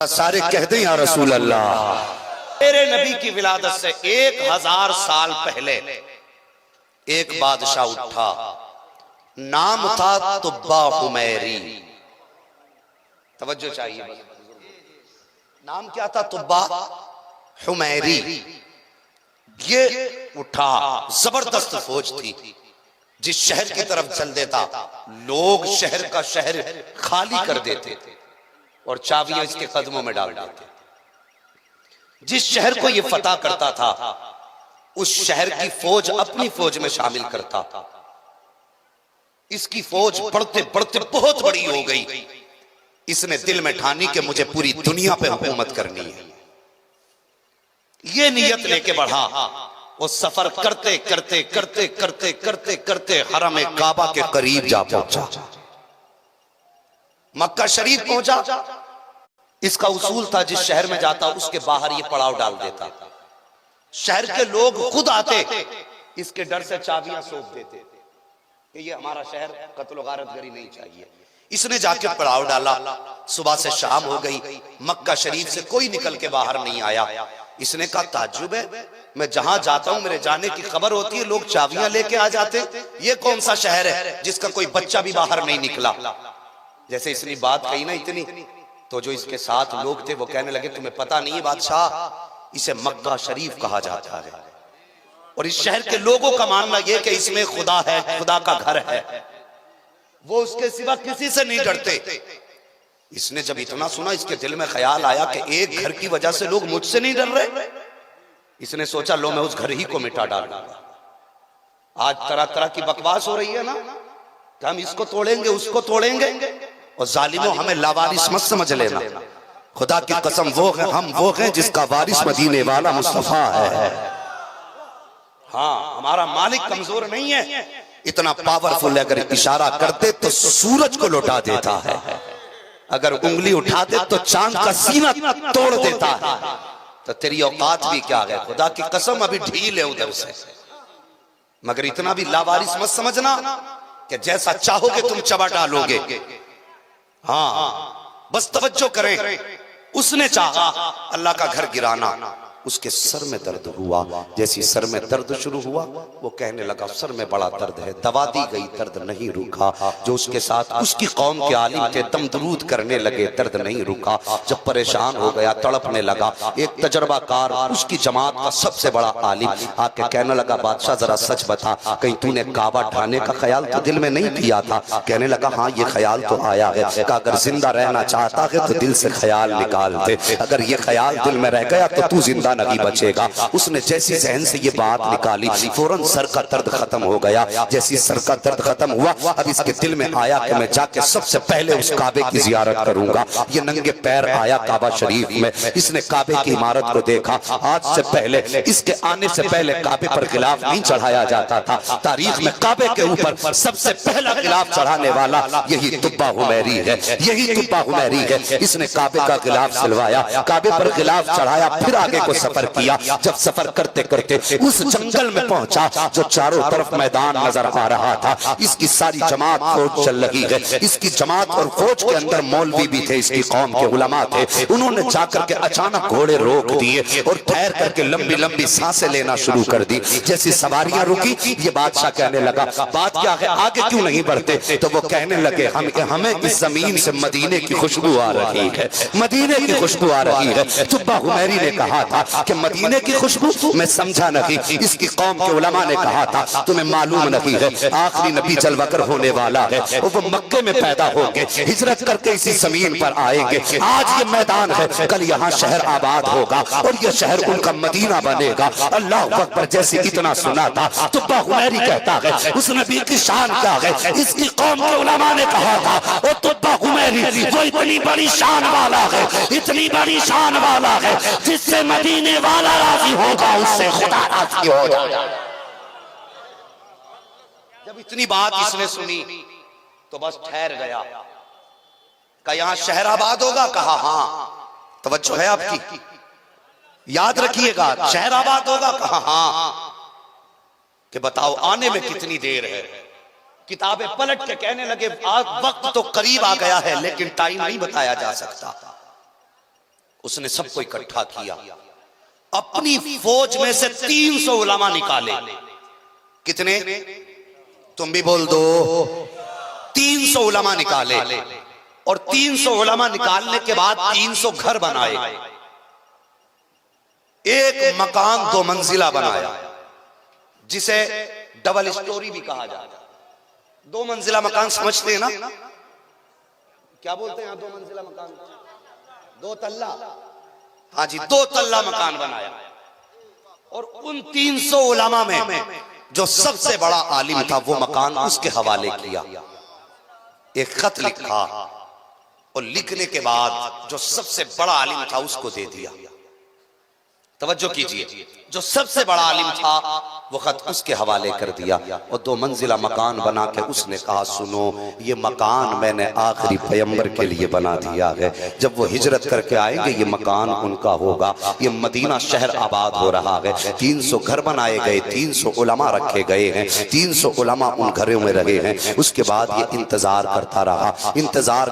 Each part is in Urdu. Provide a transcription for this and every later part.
سارے کہہ دیں یا رسول اللہ۔ میرے نبی کی ولادت سے 1000 سال پہلے ایک بادشاہ اٹھا، نام تھا طبہ حمیری۔ توجہ چاہیے، نام کیا تھا؟ طبہ حمیری۔ یہ اٹھا، زبردست فوج تھی، جس شہر کی طرف چل دیتا لوگ شہر کا شہر خالی کر دیتے اور چابیاں اس کے قدموں میں ڈال دیتے۔ جس شہر کو یہ فتح کرتا تھا اس شہر کی فوج اپنی فوج میں شامل کرتا۔ اس کی فوج بڑھتے بڑھتے بہت بڑی ہو گئی۔ اس نے دل میں ٹھانی کہ مجھے پوری دنیا پہ حکومت کرنی ہے۔ یہ نیت لے کے بڑھا، وہ سفر کرتے کرتے کرتے کرتے کرتے کرتے حرم کعبہ کے قریب جا پہنچا، مکہ شریف پہنچا۔ اس کا اصول تھا جس شہر میں جاتا اس کے باہر یہ پڑاؤ ڈال دیتا۔ شہر کے لوگ خود آتے، اس کے ڈر سے چابیاں سونپ دیتے کہ یہ ہمارا شہر قتل و غارت گری نہیں چاہیے۔ اس نے جا کے پڑاؤ ڈالا، صبح سے شام ہو گئی، مکہ شریف سے کوئی نکل کے باہر نہیں آیا۔ اس نے کہا تعجب ہے، میں جہاں جاتا ہوں میرے جانے کی خبر ہوتی ہے، لوگ چابیاں لے کے آ جاتے، یہ کون سا شہر ہے جس کا کوئی بچہ بھی باہر نہیں نکلا؟ جیسے اس نے بات کہی نا اتنی، تو جو اس کے ساتھ لوگ تھے وہ کہنے لگے تمہیں پتہ نہیں ہے بادشاہ، اسے مکہ شریف کہا جاتا ہے، اور اس شہر کے لوگوں کا ماننا یہ کہ اس میں خدا ہے، خدا کا گھر ہے، وہ اس کے سوا کسی سے نہیں ڈرتے۔ اس نے جب اتنا سنا اس کے دل میں خیال آیا کہ ایک گھر کی وجہ سے لوگ مجھ سے نہیں ڈر رہے۔ اس نے سوچا لو میں اس گھر ہی کو مٹا ڈالوں گا۔ آج طرح طرح کی بکواس ہو رہی ہے نا کہ ہم اس کو توڑیں گے اس کو توڑیں گے، اور ظالموں ہمیں لاوارث مت سمجھ لینا، خدا کی قسم ہم وہ ہیں جس کا وارث مدینے والا مصطفیٰ ہے۔ ہاں، ہمارا مالک کمزور نہیں ہے، اتنا پاورفل ہے، اگر اشارہ کرتے تو سورج کو لوٹا دیتا ہے، اگر انگلی اٹھاتے تو چاند کا سینہ توڑ دیتا ہے۔ تو تیری اوقات بھی کیا ہے، خدا کی قسم ابھی ڈھیل ہے ادھر سے، مگر اتنا بھی لاوارث مت سمجھنا کہ جیسا چاہو گے تم چبا ڈالو گے۔ ہاں بس توجہ کریں، اس نے چاہا اللہ کا گھر گرانا، اس کے سر میں درد ہوا، جیسی سر میں درد شروع ہوا وہ کہنے لگا سر میں بڑا درد ہے، دوا دی گئی درد نہیں رکا۔ جو اس کے ساتھ اس کی قوم کے عالم تھے دم درود کرنے لگے، درد نہیں رکا۔ جب پریشان ہو گیا تڑپنے لگا، ایک تجربہ کار اس کی جماعت کا سب سے بڑا عالم آ کے کہنے لگا بادشاہ ذرا سچ بتا، کہیں تو نے کعبہ ڈھانے کا خیال تو دل میں نہیں کیا تھا؟ کہنے لگا ہاں یہ خیال تو آیا ہے، کہ اگر زندہ رہنا چاہتا ہے تو دل سے خیال نکال دے، اگر یہ خیال دل میں رہ گیا تو تو زندہ نہیں بچے گا۔ اس نے جیسی ذہن سے یہ بات نکالی فوراً سر کا درد ختم ہو گیا۔ جیسی سر کا درد ختم ہوا اب اس کے دل میں آیا کہ میں جا کے سب سے پہلے اس کعبے کی زیارت کروں گا۔ یہ ننگے پیر آیا کعبہ شریف میں، اس نے کعبے کی عمارت کو دیکھا۔ آج سے پہلے اس کے آنے سے پہلے کعبے پر غلاف نہیں چڑھایا جاتا تھا، تاریخ میں کعبے کے اوپر سب سے پہلا غلاف چڑھانے والا یہی طبہ حمیری ہے، یہی طبہ حمیری ہے۔ اس نے کعبے کا غلاف سلوایا، کعبے پر غلاف چڑھایا، پھر آگے کو سفر کیا۔ جب سفر کرتے کرتے اس جنگل میں پہنچا جو چاروں طرف میدان نظر آ رہا تھا، اس کی ساری جماعت فوج چل رہی ہے، اس کی جماعت اور فوج کے اندر مولوی بھی تھے، اس کی قوم کے علماء تھے۔ انہوں نے جا کر کے اچانک گھوڑے روک دیے اور ٹھہر کر کے لمبی لمبی سانسیں لینا شروع کر دی۔ جیسی سواریاں رکی یہ بادشاہ کہنے لگا بات کیا ہے آگے کیوں نہیں بڑھتے؟ تو وہ کہنے لگے ہمیں اس زمین سے مدینے کی خوشبو آ رہی ہے، مدینے کی خوشبو آ رہی ہے۔ طبہ حمیری نے کہا تھا کہ مدینے کی خوشبو میں سمجھا نہیں، اس کی قوم کے علماء نے کہا تھا تمہیں معلوم نہیں ہے آخری نبی جلوہ گر ہونے والا ہے، وہ مکے میں پیدا ہو گے، ہجرت کر کے اسی زمین پر آئیں گے۔ آج یہ میدان ہے، کل یہاں شہر آباد ہوگا اور یہ شہر ان کا مدینہ بنے گا۔ اللہ اکبر، جیسے اتنا سنا تھا طبہ حمیری کہتا ہے اس نبی کی شان کیا ہے، اس کی قوم کے علماء نے کہا تھا وہ طبہ حمیری وہ اتنی بڑی شان والا ہے، اتنی بڑی شان والا ہے جس سے مدینے والا راضی ہوگا اس سے خدا راضی ہو جائے۔ جب اتنی بات اس نے سنی تو بس ٹھہر گیا، کہا یہاں شہر آباد ہوگا؟ کہا ہاں۔ توجہ ہے آپ کی، یاد رکھیے گا شہر آباد ہوگا؟ کہا ہاں۔ کہ بتاؤ آنے میں کتنی دیر ہے؟ کتابیں پلٹ کے کہنے لگے وقت تو قریب آ گیا ہے لیکن ٹائم نہیں بتایا جا سکتا۔ اس نے سب کو اکٹھا کیا، اپنی فوج میں سے 300 علماء نکالے. کتنے؟ تم بھی بول دو. 300 علماء نکالے، اور 300 علماء نکالنے کے بعد 300 گھر بنائے. ایک مکان 2 منزلہ بنایا، جسے ڈبل اسٹوری بھی کہا جاتا. 2 منزلہ مکان سمجھتے ہیں نا؟ کیا بولتے ہیں 2 منزلہ مکان؟ 2 تلہ. ہاں جی، 2 تلہ مکان بنایا. اور ان 300 علماء میں جو سب سے بڑا عالم تھا وہ مکان اس کے حوالے کیا. ایک خط لکھا، اور لکھنے کے بعد جو سب سے بڑا عالم تھا اس کو دے دیا. توجہ کیجئے، جو سب سے بڑا عالم تھا وہ خط اس کے حوالے کر دیا، اور 2 منزلہ مکان بنا کے اس نے کہا سنو، یہ مکان میں نے آخری پیغمبر کے لیے بنا دیا ہے. جب وہ ہجرت کر کے آئیں گے یہ مکان ان کا ہوگا. یہ مدینہ شہر آباد ہو رہا ہے. 300 گھر بنائے گئے، 300 علماء رکھے گئے ہیں، 300 علماء ان گھروں میں رہے ہیں. اس کے بعد یہ انتظار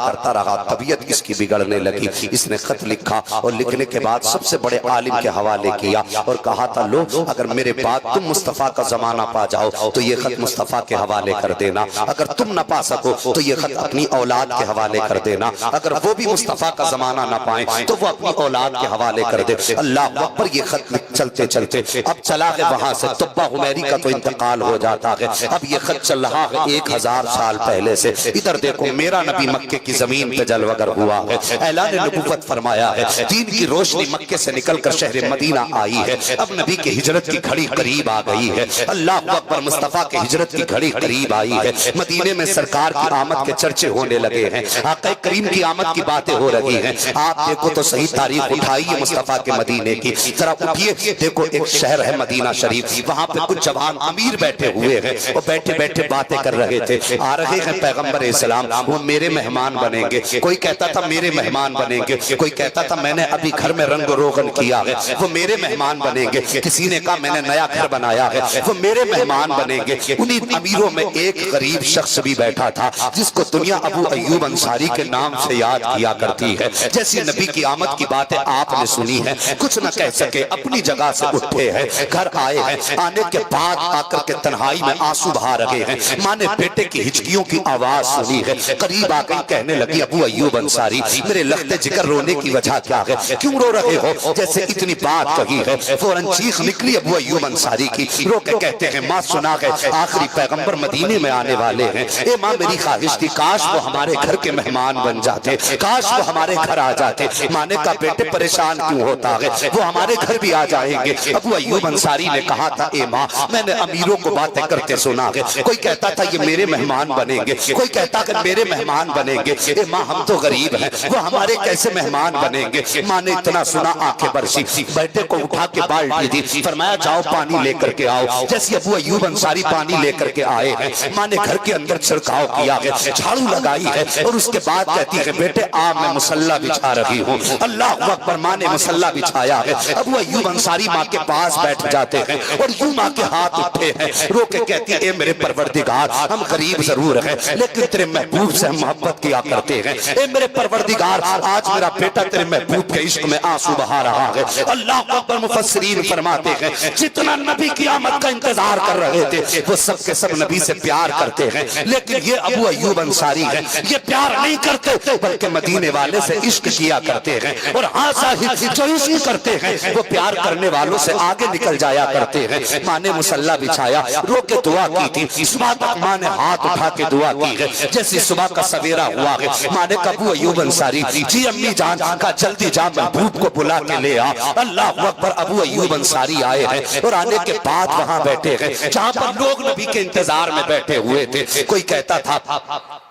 کرتا رہا. طبیعت اس کی بگڑنے لگی. اس نے خط لکھا، اور لکھنے کے بعد سب سے بڑے عالم کے حوالے کیا، اور کہا تھا لو اگر میرے بعد تم مصطفیٰ کا زمانہ پا جاؤ تو یہ خط مصطفیٰ کے حوالے کر دینا. اگر تم نہ پا سکو تو یہ خط اپنی اولاد کے حوالے کر دینا. اگر وہ بھی مصطفیٰ کا زمانہ نہ پائیں تو وہ اپنی اولاد کے حوالے کر دے. اللہ اکبر. یہ خط چلتے چلتے اب چلا ہے وہاں سے تبہ حمیری کا تو انتقال ہو جاتا ہے. اب یہ خط چل رہا ہے 1000 سال پہلے سے. ادھر دیکھو میرا نبی مکے کی زمین پہ جلوگر ہوا ہے، اعلان نبوت فرمایا ہے. دین کی روشنی مکے سے نکل کر شہر مدینہ آئی ہے. اب نبی کی ہجرت کی گھڑی قریب آ گئی ہے. اللہ اکبر. مصطفیٰ کی ہجرت کی گھڑی قریب آئی ہے. مدینے میں سرکار کی آمد کے چرچے ہونے لگے ہیں. آقا کریم کی آمد کی باتیں ہو رہی ہیں. آپ دیکھو تو صحیح تاریخ اٹھائیے مصطفیٰ کے مدینے کی، ذرا اٹھیے. دیکھو ایک شہر ہے مدینہ شریف، وہاں پہ کچھ جوان امیر بیٹھے ہوئے ہیں، وہ بیٹھے بیٹھے باتیں کر رہے تھے. آ رہے ہیں پیغمبر اسلام، وہ میرے مہمان بنیں گے. کوئی کہتا تھا میرے مہمان بنیں گے، کوئی کہتا تھا میں نے ابھی گھر میں رنگ و روغن کیا ہے وہ میرے مہمان بنیں گے. کسی نے کہا میں نے نیا گھر بنایا ہے وہ میرے مہمان بنیں گے. انہی امیروں میں ایک غریب شخص بھی بیٹھا تھا جس کو دنیا ابو ایوب انصاری کے نام سے یاد کیا کرتی ہے. جیسی نبی کی آمد کی باتیں آپ نے سنی ہے، کچھ نہ کہہ سکے، اپنی جگہ سے اٹھے ہیں، گھر آئے ہیں. آنے کے بعد آ کر کے تنہائی میں آنسو بہا رہے ہیں. ماں نے بیٹے کی ہچکیوں کی آواز سنی ہے، قریب آ گئی، کہنے لگی ابو ایوب انصاری میرے لخت جگر رونے کی وجہ کیا ہے؟ کیوں رو رہے ہو؟ جیسے اتنی بات کہی ہے فوراً چیخ نکلی ابو ایوب انصاری کی. رو کے کہتے ہیں ماں سنا ہے آخری پیغمبر مدینے میں آنے والے ہیں. اے ماں میری خواہش تھی کاش وہ ہمارے گھر کے مہمان بن جاتے، کاش وہ ہمارے گھر آ جاتے. ماں نے کہا بیٹے پریشان کیوں ہوتا ہے، وہ ہمارے گھر بھی آ جائیں گے. ابو ایوب انصاری نے کہا تھا اے ماں میں نے امیروں کو باتیں کرتے سنا ہے، کوئی کہتا تھا یہ میرے مہمان بنیں گے، کوئی کہتا کہ میرے مہمان بنیں گے. اے ماں ہم تو غریب ہیں، وہ ہمارے کیسے مہمان بنیں گے؟ ماں نے اتنا سنا آنکھیں برسی، بیٹے کو اٹھا کے بالٹی دی، فرمایا جاؤ پانی لے کر کے آؤ. جیسے ابو ایوب انصاری پانی لے کر کے آئے ہیں، ماں نے گھر کے اندر چھڑکاؤ کیا ہے، جھاڑو لگائی ہے، اور اس کے بعد کہتی ہے بیٹے آ میں مصلی بچھا رہی ہوں. اللہ اکبر. ماں نے مصلی بچھایا ہے. ابو ایوب انصاری ماں کے پاس بیٹھ جاتے ہیں اور یوں ماں کے ہاتھ اٹھے ہیں. رو کے کہتی ہے اے میرے پروردگار ہم غریب ضرور ہیں لیکن تیرے محبوب سے ہم محبت کیا کرتے ہیں. اے میرے پروردگار آج میرا بیٹا تیرے محبوب کے عشق میں آنسو بہا رہا ہے. اللہ اکبر. مفسرین فرماتے ہیں جتنا نبی کی آمد کا انتظار کر رہے تھے وہ سب کے سب نبی سے پیار کرتے ہیں، لیکن یہ ابو ایوب انصاری ہیں یہ پیار نہیں کرتے بلکہ مدینے والے سے عشق کیا کرتے ہیں. اور ہاں صاحب جو عشق کرتے ہیں وہ پیار کرنے والوں سے آگے نکل جایا کرتے ہیں. ماں نے مصلی بچھایا، رو کے دعا کی تھی. صبح تک ماں نے ہاتھ اٹھا کے دعا کی ہے. جیسی صبح کا سویرا ہوا ہے ماں نے کہا ابو ایوب انصاری جی امی جان کا جلدی جا محبوب کو بلا کے لے آ. اللہ اکبر. ابو ایوب انصاری آئے ہیں اور آنے کے بعد وہاں بیٹھے ہیں جہاں پر لوگ نبی کے انتظار میں بیٹھے ہوئے تھے. کوئی کہتا تھا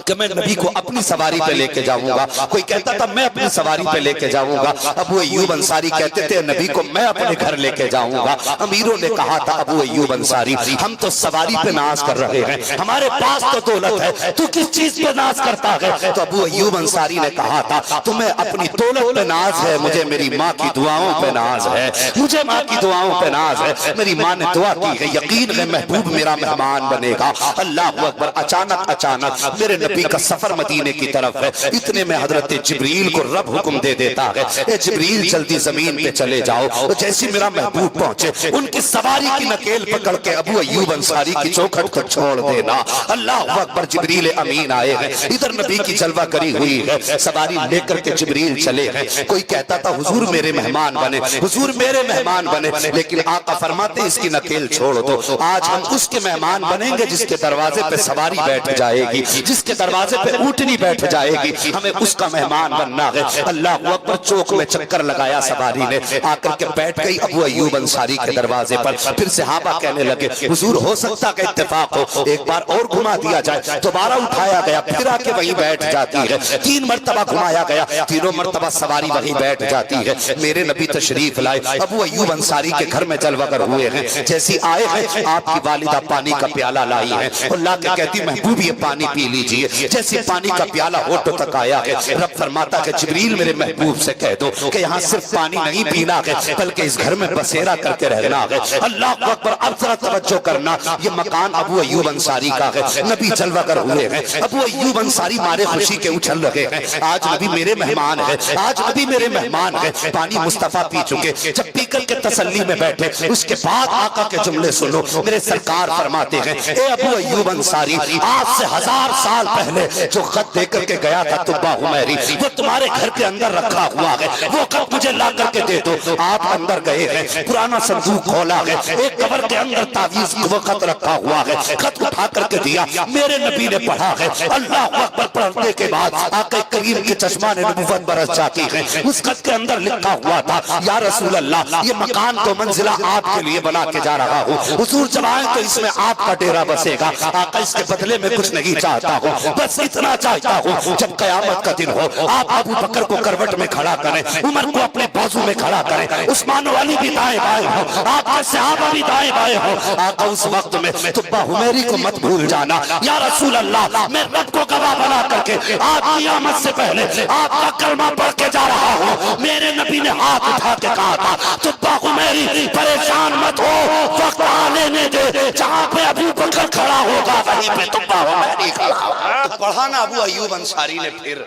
کہ میں نبی کو اپنی سواری پہ لے کے جاؤں گا، کوئی کہتا تھا میں اپنی سواری پہ لے کے جاؤں گا. ابو ایوب انصاری کہتے تھے نبی کو میں اپنے گھر لے کے جاؤں گا. امیروں نے کہا تھا ابو ایوب انصاری ہم تو سواری پہ ناز کر رہے ہیں، ہمارے پاس تو دولت ہے، تو کس چیز پہ ناز کرتا ہے؟ تو ابو ایوب انصاری نے کہا تھا تمہیں اپنی دولت پہ ناز ہے، مجھے میری ماں کی دعاؤں پہ ناز نماز ہے, مجھے ماں کی دعاؤں پہ ناز ہے. میری ماں نے دعا کی ہے, یقین ہے محبوب میرا مہمان بنے گا. اللہ اکبر. اچانک میرے نبی کا سفر مدینے کی طرف ہے. اتنے میں حضرت جبریل کو رب حکم دے دیتا ہے, اے جبریل جلدی زمین پہ چلے جاؤ. جیسی میرا محبوب پہنچے, ان کی سواری کی نکیل پکڑ کے ابو ایوب انصاری کی چوکھٹ کو چھوڑ دینا. اللہ اکبر. جبریل امین آئے ہیں, ادھر نبی کی جلوہ گری ہوئی ہے, سواری لے کر کے جبریل چلے ہیں. کوئی کہتا تھا حضور میرے مہمان بنے, حضور میرے مہمان بنے, لیکن آقا فرماتے اس کی نکیل چھوڑ دو. آج ہم اس کے مہمان بنیں گے جس کے دروازے پہ سواری بیٹھ جائے گی, جس کے دروازے پہ اونٹنی بیٹھ جائے گی, ہمیں اس کا مہمان بننا ہے. اللہ اکبر. چوک میں چکر لگایا سواری نے, آ کر کے بیٹھ گئی ابو ایوب انصاری کے دروازے پر. پھر صحابہ کہنے لگے حضور ہو سکتا کہ اتفاق ہو, ایک بار اور گھما دیا جائے. دوبارہ اٹھایا گیا, پھر آ کے وہیں بیٹھ جاتی ہے. 3 مرتبہ گھمایا گیا, تینوں مرتبہ سواری وہیں بیٹھ جاتی ہے. میرے نبی تشریف لائے, ابو ایوب انصاری کے گھر میں جلوہ گر ہوئے ہیں. جیسی آئے ہیں آپ کی والدہ پانی کا پیالہ لائی ہے, اللہ کے کہتی محبوب یہ پانی پی لیجئے. جیسی پانی کا پیالہ ہونٹوں تک آیا ہے, رب فرماتا کہ جبریل میرے محبوب سے کہہ دو کہ یہاں صرف پانی نہیں پینا ہے, بلکہ اس گھر میں بسیرا کر کے رہنا ہے. اللہ اکبر. اب ذرا توجہ کرنا, یہ مکان ابو ایوب انصاری کا ہے. نبی جلوہ گر ہوئے ہیں, ابو ایوب انصاری مارے خوشی کے اچھل رہے ہیں. آج نبی میرے مہمان ہے, آج نبی میرے مہمان ہے. پانی مصطفیٰ پی چکے, جب پی کر کے تسلی میں بیٹھے, اس کے بعد آقا کے جملے سنو. میرے سرکار فرماتے ہیں اے ابو ایوب انصاری, آج سے 1000 سال پہلے جو خط دے کر کے گیا تھا تبا حمیری, وہ تمہارے گھر کے اندر رکھا ہوا ہے, وہ خط مجھے لا کر کے دے دو. آپ اندر گئے ہیں, پرانا صندوق کھولا ہے, ایک قبر کے اندر تعویذ وہ خط رکھا ہوا ہے. خط اٹھا کر کے دیا, میرے نبی نے پڑھا ہے. اللہ اکبر. پڑھنے کے بعد آقا کریم کے چشمان نبوت برس جاتی ہے. اس خط کے اندر لکھا ہوا تھا یا رسول اللہ, یہ مکان تو منزلہ آپ کے لیے بنا کے جا رہا ہوں, حضور جب آئیں تو اس میں آپ کا ڈیرا بسے گا. آقا اس کے بدلے میں کچھ نہیں چاہتا ہوں, بس اتنا چاہتا ہوں جب قیامت کا دن ہو آپ ابو بکر کو کروٹ میں کھڑا کریں, عمر کو اپنے بازو میں کھڑا کریں, عثمان و علی بھی دائیں بائیں ہوں, آپ کے صحابہ بھی دائیں بائیں ہوں. آقا اس وقت میں تبا حمیری کو مت بھول جانا. یا رسول اللہ, میں رب کو گواہ بنا کر کے آپ قیامت سے پہلے آپ کا کلمہ پڑھ کے جا رہا ہوں. میرے نبی نے ہاتھ اٹھا کے کہا تھا تبا حمیری پریشان مت ہو, وقت آنے دے, جہاں پہ ابو بکر کھڑا ہوگا وہیں پہ تبا حمیری کھڑا ہوگا. پڑھانا ابو ایوب انصاری نے پھر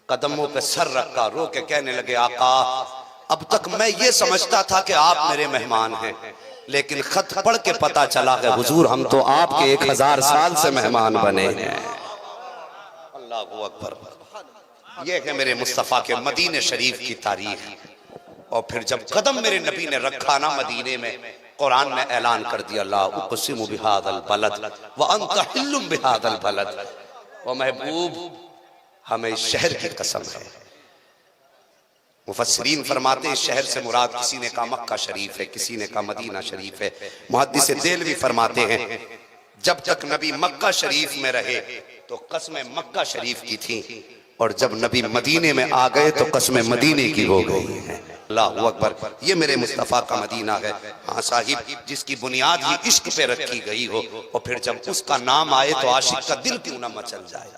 قدموں پہ سر رکھا, رو کے کہنے لگے آقا اب تک میں یہ سمجھتا تھا کہ آپ میرے مہمان ہیں, لیکن خط پڑھ کے پتا چلا کہ حضور ہم تو آپ کے 1000 سال سے مہمان بنے ہیں. اللہ اکبر. یہ ہے میرے مصطفیٰ کے مدینہ شریف کی تاریخ. اور پھر جب قدم میرے نبی نے رکھا نا مدینے میں, قرآن نے اعلان کر دیا لا اقسم بہذا البلد وانت حل بہذا البلد. و محبوب ہمیں اس شہر کی قسم ہے. مفسرین فرماتے ہیں اس شہر سے مراد کسی نے کہا مکہ شریف ہے, کسی نے کہا مدینہ شریف ہے. محدث دہلوی فرماتے ہیں جب تک نبی مکہ شریف میں رہے تو قسمیں مکہ شریف کی تھیں, اور جب نبی مدینے میں آ گئے تو قسمیں مدینے کی ہو گئی ہیں. اللہ اکبر. یہ میرے مصطفیٰ کا مدینہ ہے. ہاں صاحب, جس کی بنیاد ہی عشق پہ رکھی گئی ہو, اور پھر جب اس کا نام آئے تو عاشق کا دل کیوں نہ مچل جائے.